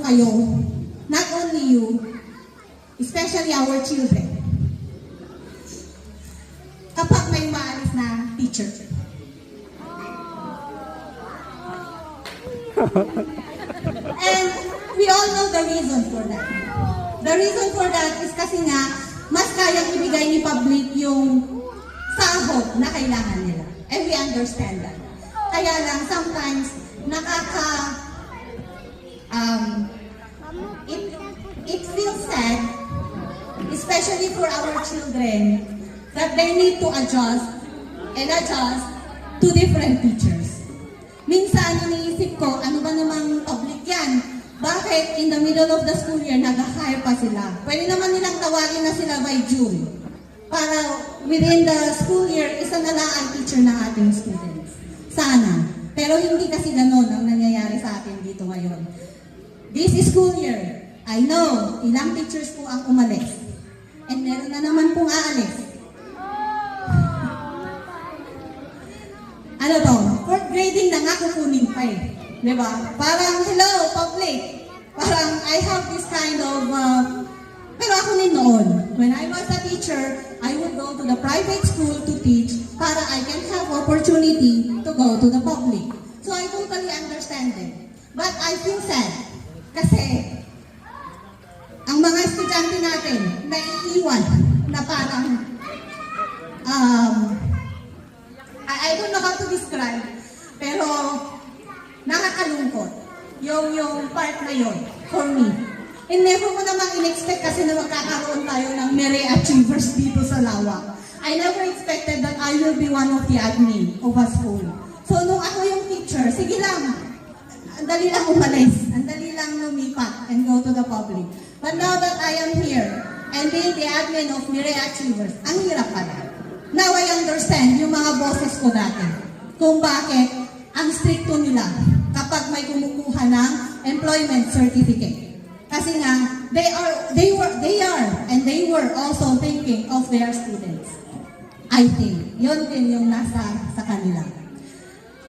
kayo, not only you, especially our children, kapag may maalis na teacher. And we all know the reason for that. The reason for that is kasi nga, mas kayang ibigay ni public yung sahod na kailangan nila. And we understand that. Kaya lang, sometimes, it feels sad, especially for our children, that they need to adjust to different teachers. Minsan, iniisip ko, ano ba namang public yan? Bakit in the middle of the school year, nag-hire pa sila? Pwede naman nilang tawagin na sila by June. Para within the school year, isa na lang ang teacher ng ating students. Sana. Pero hindi kasi ganun ang nangyayari sa atin dito ngayon. This school year, I know, ilang teachers po ang umalis. And meron na naman pong aalis. Ano to? Fourth grading na nga kukunin pa eh. Diba? Parang, hello, public. Parang, I have this kind of, pero ako din noon. When I was a teacher, I would go to the private school to teach para I can have opportunity to go to the public. So I totally understand it. But I feel sad. Kasi, ang mga estudyante natin, naiiwan na parang, I don't know how to describe, pero nakakalungkot yung part na yun for me. And never ko namang in-expect kasi na magkakaroon tayo ng Mere Achievers dito sa Lawak. I never expected that I will be one of the admin of a school. So nung ako yung teacher, sige lang, ang dali lang umalis, ang dali lang lumipat and go to the public. But now that I am here and being the admin of Mere Achievers, ang hirap pala. Now I understand yung mga bosses ko dati kung bakit ang stricto nila kapag may kumukuha ng employment certificate. Kasi nga, they were also thinking of their students. I think, yun din yung nasa sa kanila.